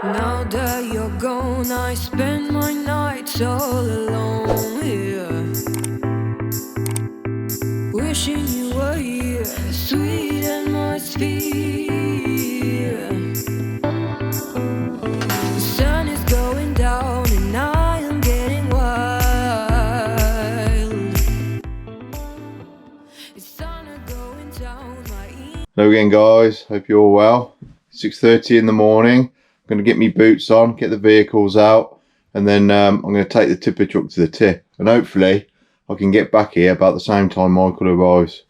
Now that you're gone, I spend my nights all alone here, wishing you were here, sweet atmosphere. The sun is going down and I am getting wild. It's thunder going down my Hello again, guys, hope you're all well. 6:30 in the morning. I'm going to get me boots on, get the vehicles out, and then I'm going to take the tipper truck to the tip, and hopefully I can get back here about the same time Michael arrives.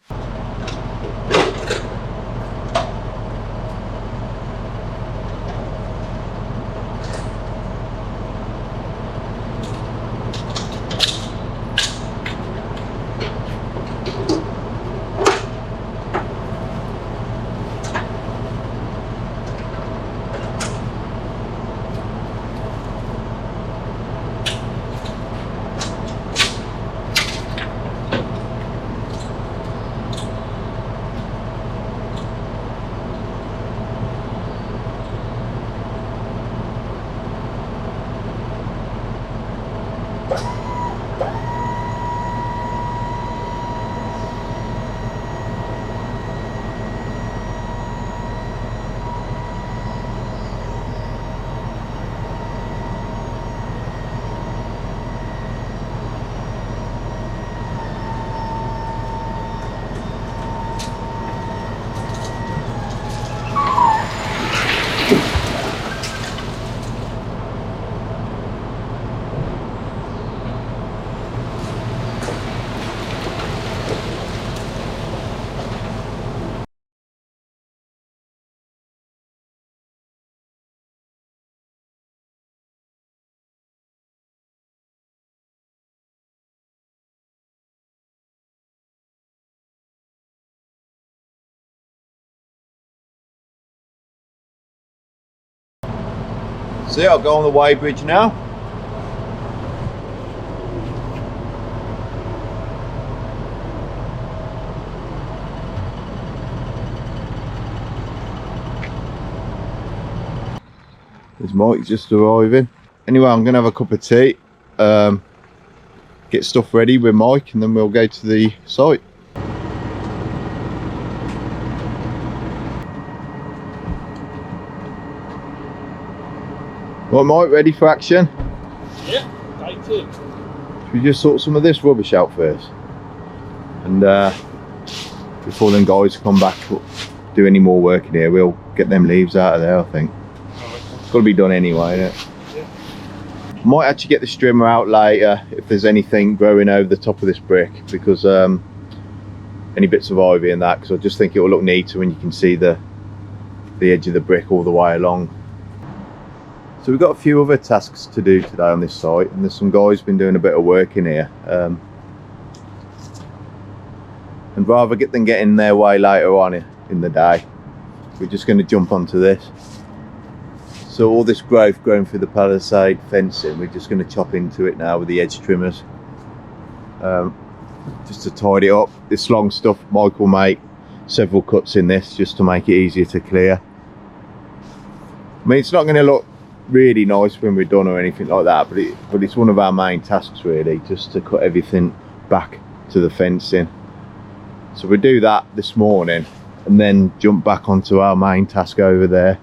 See, I'll go on the weighbridge now. There's Mike just arriving. Anyway, I'm going to have a cup of tea, get stuff ready with Mike, and then we'll go to the site. Right, Mike, ready for action? Yeah, day two. Should we just sort some of this rubbish out first? And before them guys come back, do any more work in here, we'll get them leaves out of there, I think. It's got to be done anyway, isn't it? Yeah. Might actually get the strimmer out later if there's anything growing over the top of this brick, because any bits of ivy and that, because I just think it will look neater when you can see the edge of the brick all the way along. So we've got a few other tasks to do today on this site, and there's some guys been doing a bit of work in here. And rather than getting their way later on in the day, we're just going to jump onto this. So all this growth growing through the palisade fencing, we're just going to chop into it now with the edge trimmers, just to tidy it up. This long stuff, Mike will make several cuts in this just to make it easier to clear. I mean, it's not going to look really nice when we're done or anything like that, but it's one of our main tasks really, just to cut everything back to the fencing. So we'll do that this morning and then jump back onto our main task over there.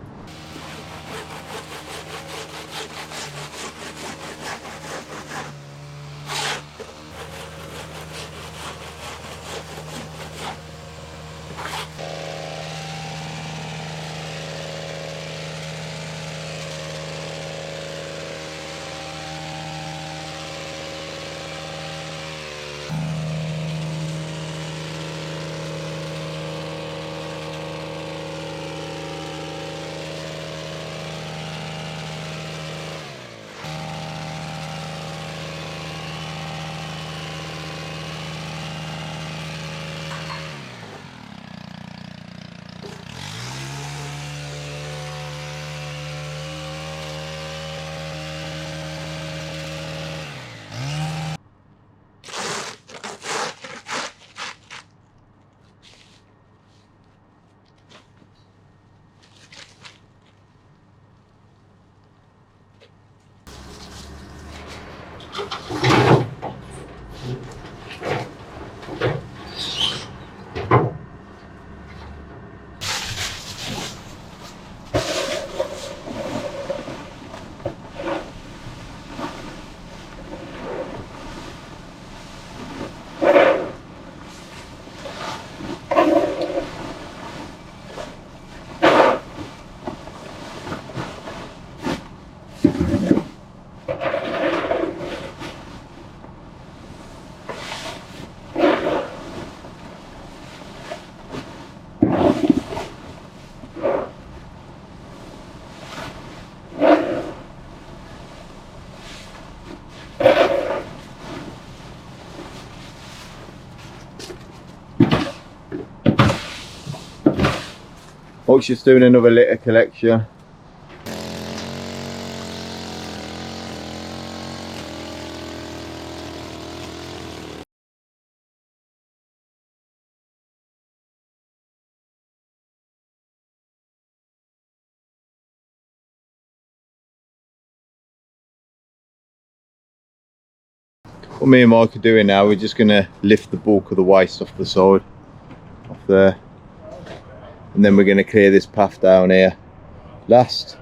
Mike's just doing another litter collection. What me and Mike are doing now, we're just going to lift the bulk of the waste off the side, off there, and then we're going to clear this path down here last.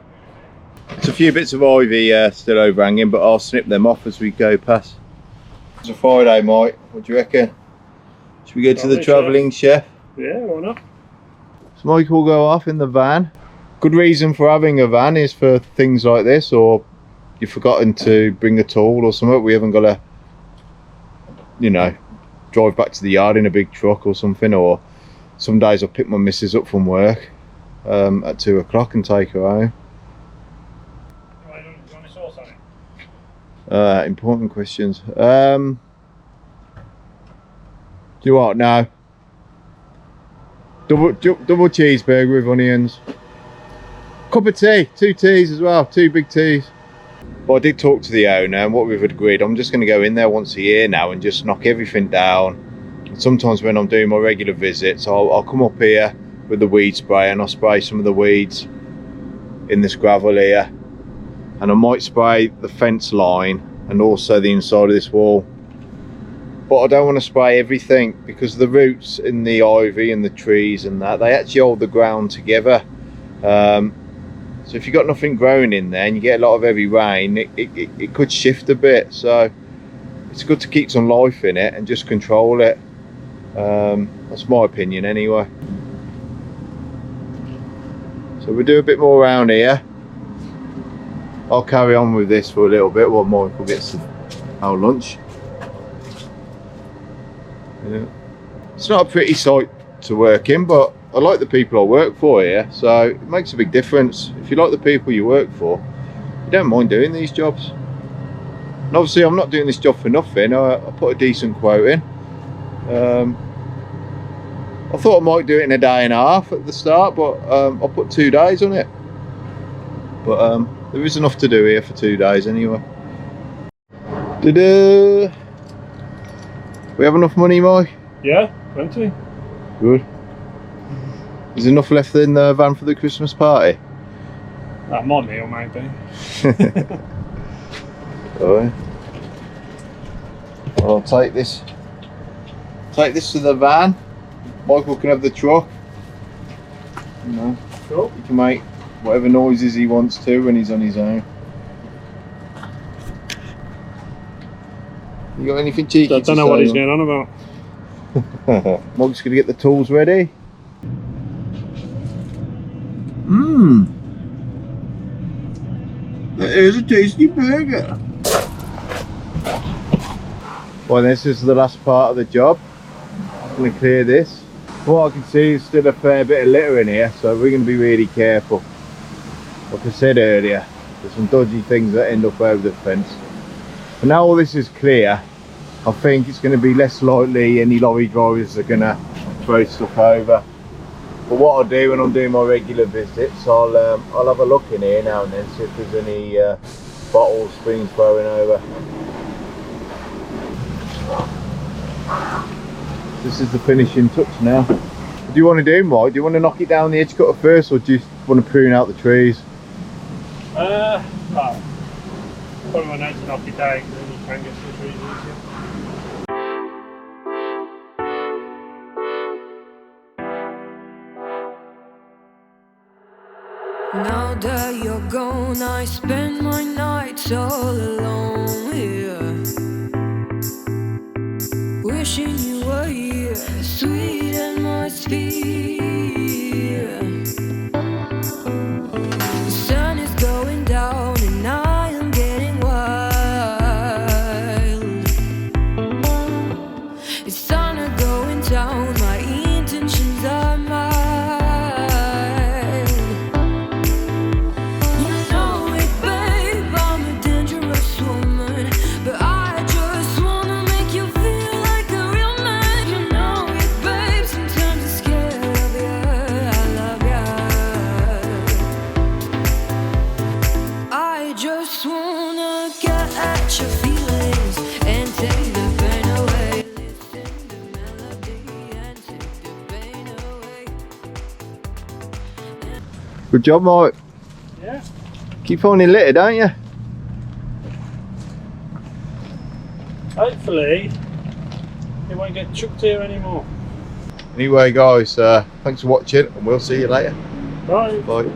There's a few bits of ivy still overhanging, but I'll snip them off as we go past. It's a Friday, Mike. What do you reckon? Should we go to the travelling chef? Yeah, why not? So Mike will go off in the van. Good reason for having a van is for things like this, or you've forgotten to bring a tool or something. We haven't got to, you know, drive back to the yard in a big truck or something. Or some days I'll pick my missus up from work at 2 o'clock and take her home. Do you want a sauce on it? Important questions. Do you want now? Double cheeseburger with onions. Cup of tea, 2 teas as well, 2 big teas. Well, I did talk to the owner, and what we've agreed, I'm just going to go in there once a year now and just knock everything down. And sometimes when I'm doing my regular visits, I'll come up here with the weed spray and I'll spray some of the weeds in this gravel here. And I might spray the fence line and also the inside of this wall. But I don't want to spray everything because the roots in the ivy and the trees and that, they actually hold the ground together. So if you've got nothing growing in there and you get a lot of heavy rain, it could shift a bit. So it's good to keep some life in it and just control it. That's my opinion anyway. So we'll do a bit more around here. I'll carry on with this for a little bit while Michael gets our lunch. Yeah. It's not a pretty sight to work in, but I like the people I work for here, so it makes a big difference. If you like the people you work for, you don't mind doing these jobs. And obviously I'm not doing this job for nothing. I put a decent quote in. I thought I might do it in a day and a half at the start, but I put 2 days on it. But there is enough to do here for 2 days anyway. Ta-da! We have enough money, Mike? Yeah, plenty. Good. Is there enough left in the van for the Christmas party? My meal, maybe. Alright. I'll take this to the van. Michael can have the truck. You know, Cool. he can make whatever noises he wants to when he's on his own. You got anything cheeky? I don't know what he's going on about. Mike's gonna get the tools ready. That is a tasty burger. Well, this is the last part of the job. I'm gonna clear this. What I can see is still a fair bit of litter in here, so we're gonna be really careful. Like I said earlier, there's some dodgy things that end up over the fence. But now all this is clear, I think it's going to be less likely any lorry drivers are going to throw stuff over. But what I'll do when I'm doing my regular visits, I'll have a look in here now and then, see if there's any bottles, spoons throwing over. This is the finishing touch now. What do you want to do, Mike? Do you want to knock it down the edge cutter first, or do you want to prune out the trees? Well, Put them on out and off your day, and then you can get stuff really easier. Now that you're gone, I spend my nights all alone here, wishing you were here, sweet atmosphere. The sun is going down and I am getting wild. It's thunder going down, my intentions are mild. You know it, babe, I'm a dangerous woman, but I just wanna make you feel like a real man. You know it, babe, sometimes I'm scared of you, I love you. I just wanna get at your feelings and take the pain away. Listen to melody and take the pain away. Good job, Mike. Yeah. Keep finding litter, don't you? Hopefully, it won't get chucked here anymore. Anyway, guys, thanks for watching, and we'll see you later. Bye. Bye.